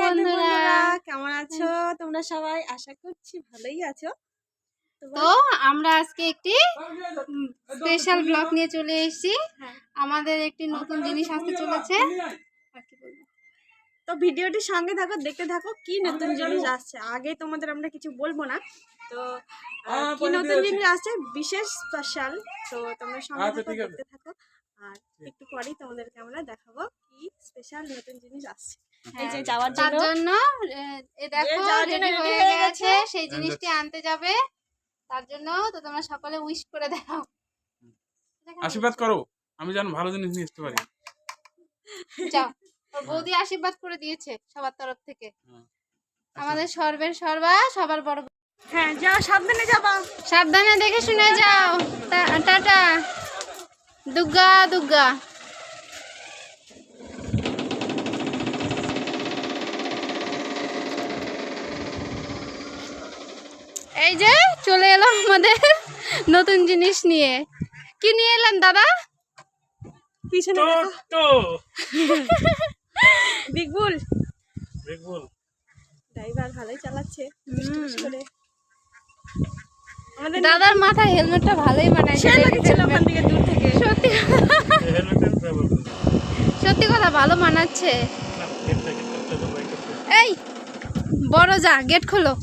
বন্ধুরা, কেমন আছো তোমরা সবাই? আশা করছি ভালোই আছো। তো আমরা আজকে একটি স্পেশাল ব্লগ নিয়ে চলে এসেছি। আমাদের একটি নতুন জিনিস আসতে চলেছে। তো ভিডিওটির সঙ্গে থাকো, দেখতে থাকো কি নতুন জিনিস আসছে। আগে তোমাদের আমরা কিছু বলবো না, তো কি নতুন জিনিস আসছে বিশেষ স্পেশাল। তো তোমরা সঙ্গে থাকো, দেখতে থাকো, আর একটু পরেই তোমাদেরকে আমরা দেখাবো কি স্পেশাল নতুন জিনিস আসছে। এই যে যাওয়ার জন্য দেখো রেডি হয়ে গেছে, সেই জিনিসটি আনতে যাবে। তার জন্য তো তোমরা সকালে উইশ করে দাও, আশীর্বাদ করো, আমি যেন ভালো জিনিস নিয়ে আসতে পারি। যাও, বৌদি আশীর্বাদ করে দিয়েছে সবার তরফ থেকে। আমাদের সর্বের সর্বা, সবার বড়। হ্যাঁ, যাও, সাবধানে যাবা, সাবধানে দেখে শুনে যাও। টাটা, দুর্গা দুর্গা। এই যে চলে এলো আমাদের নতুন জিনিস নিয়ে। কি নিয়ে এলেন দাদা? পিছনে বিগ বুল ড্রাইভার ভালোই চালাচ্ছে করে। আমাদের দাদার মাথায় হেলমেটটা ভালোই মানায়, সে লাগছিল ওখান থেকে দূর থেকে। সত্যি সত্যি কথা, ভালো মানাচ্ছে। এই বড় যা, গেট খোলো।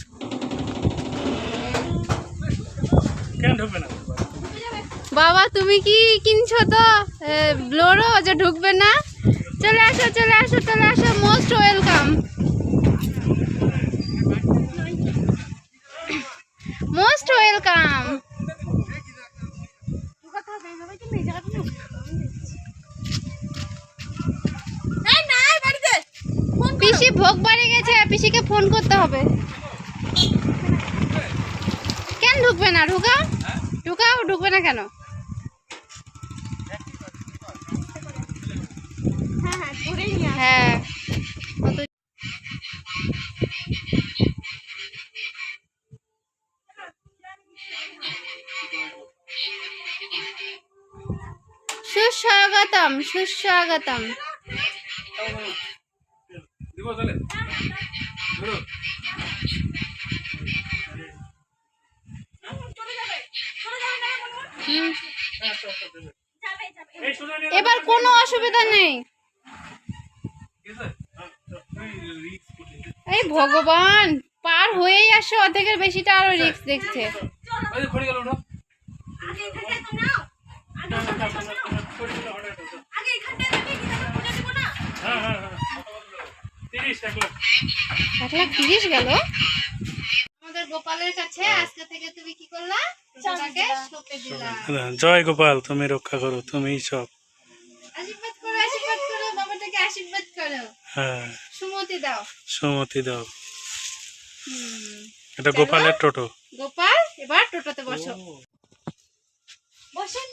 বাবা তুমি কি কিনছো? তো ব্লোরো যে ঢুকবে না। চলে আসো চলে আসো চলে আসো, মোস্ট ওয়েলকাম, মোস্ট ওয়েলকাম। পিসি ভোগ বাড়ি গেছে, পিসিকে ফোন করতে হবে। কেন ঢুকবে না? ঢুকাও ঢুকাও, ঢুকবে না কেন? হ্যাঁ, সুস্বাগতম সুস্বাগতম। এবার কোনো অসুবিধা নেই। এই ভগবান, পার হয়েই আসো, অর্ধেকের বেশিটা আরো রিস্ক দেখছে। $1,30,000 গেল আমাদের গোপালের কাছে। আজকে থেকে তুমি কি করলা? জয় গোপাল, তুমি রক্ষা করো, তুমি সব। আশীর্বাদ করো, আশীর্বাদ করো, বাবাটাকে আশীর্বাদ করো। হ্যাঁ, সুমতি দাও, সুমতি দাও। এটা গোপালের টোটো। গোপাল এবার টোটোতে বসো। বসেন।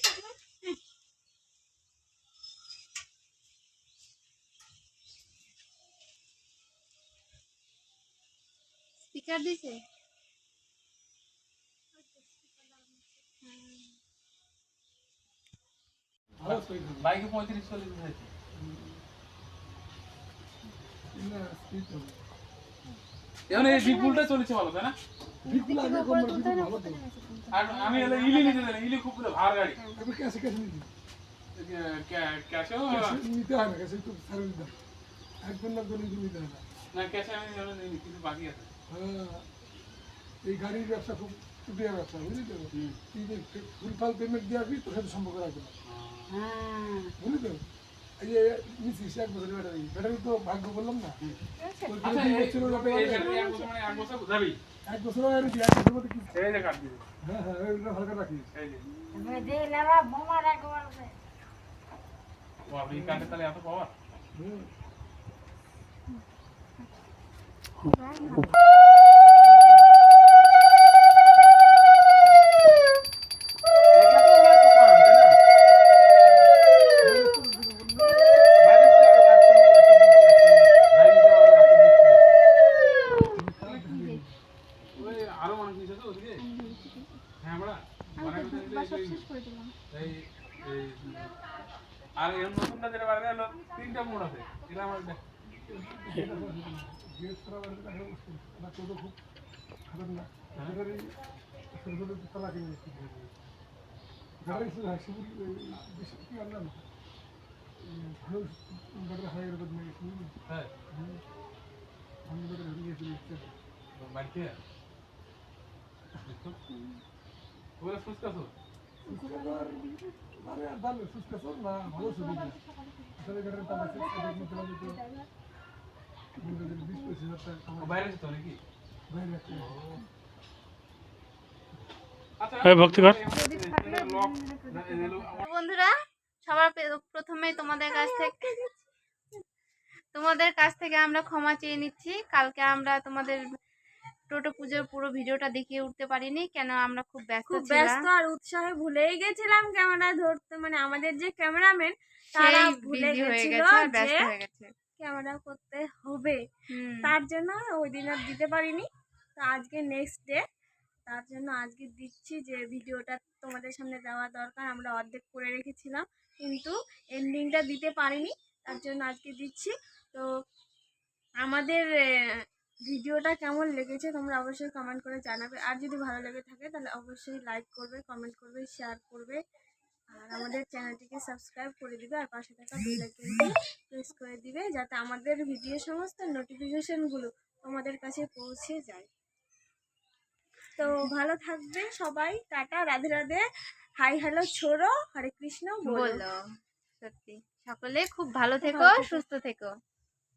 স্পিকার দিছে। বাইকে 35-40 হয়েছে। এখন এই বিপুলটা চলেছে ভালো, তাই না? আর আমি ইলি নিতে দেন, ইলি খুব ভার গাড়ি। ক্যাশে নিতে হয় না, ক্যাশে তো সারা দিতে হয়, একজন না দুজন নিতে হয় না, ক্যাশে আমি কিছু বাকি আছে। এই গাড়ির ব্যবসা খুব টুটিয়া ব্যবসা, বুঝলি তো? ফুল ফাল পেমেন্ট দিয়ে আসবি, তোর সাথে সম্পর্ক রাখবে না, বুঝলি তো? এই যে নিচ্ছিস 1 বছরের ব্যাটারি, ব্যাটারি তো ভাগ্য বললাম না। 1 বছর বুঝাবি, 1 বছর আর 1 বছর মধ্যে কি এই যে কাট দিবি। হ্যাঁ হ্যাঁ, ওইটা হালকা রাখিস। এই যে আমি দে লারা বোমা রাখবো আছে। ও আপনি কাটে তাহলে এত পাওয়ার। আর এর নতুনটা যেটা বাড়ালে হলো 3টা মোড় আছে, এটা আমার গেট ছাড়া বাড়িতে রাখা মুশকিল না তো খুব খতরনাক গাড়ি ছোট ছোট তালা কিনে গাড়ি হাসিপুর বেশি কি আনলাম ভালো গাড়ি হাই রোড নিয়ে গেছি হ্যাঁ আমি গাড়ি ধরে গেছি বাড়িতে ওরা সুস্কাছো আরে দাম সুস্কাছো না ভালো সুবিধা আসলে গাড়ির দাম আছে এক মিটার মতো 20-25 হাজার টাকা বাইরে আছে তো নাকি বাইরে আছে এই ভক্তিগণ বন্ধুরা সবার প্রথমে তোমাদের কাছ থেকে আমরা ক্ষমা চেয়ে নিচ্ছি। কালকে আমরা তোমাদের টোটো পুজোর পুরো ভিডিওটা দেখিয়ে উঠতে পারিনি, কেন আমরা খুব ব্যস্ত আর উৎসাহে ভুলেই গেছিলাম ক্যামেরা ধরতে, মানে আমাদের যে ক্যামেরাম্যান তারা ভুলে গেছিল যে ক্যামেরা করতে হবে, তার জন্য ওই দিন আর দিতে পারিনি। তো আজকে নেক্সট ডে, তার জন্য আজকে দিচ্ছি যে ভিডিওটা তোমাদের সামনে দেওয়া দরকার। আমরা অর্ধেক করে রেখেছিলাম কিন্তু এন্ডিংটা দিতে পারিনি, তার জন্য আজকে দিচ্ছি। তো আমাদের ভিডিওটা কেমন লেগেছে তোমরা অবশ্যই কমেন্ট করে জানাবে, আর যদি ভালো লেগে থাকে তাহলে অবশ্যই লাইক করবে, কমেন্ট করবে, শেয়ার করবে, আর আমাদের চ্যানেলটিকে সাবস্ক্রাইব করে দিবে, আর পাশে থাকা বেল আইকনটি প্রেস করে দিবে যাতে আমাদের ভিডিও সমস্ত নোটিফিকেশনগুলো তোমাদের কাছে পৌঁছে যায়। তো ভালো থাকবে সবাই, tata, Radhe Radhe, hi hello ছোড়ো, হরে কৃষ্ণ বলো। সত্যি সকলে খুব ভালো থেকো, সুস্থ থেকো।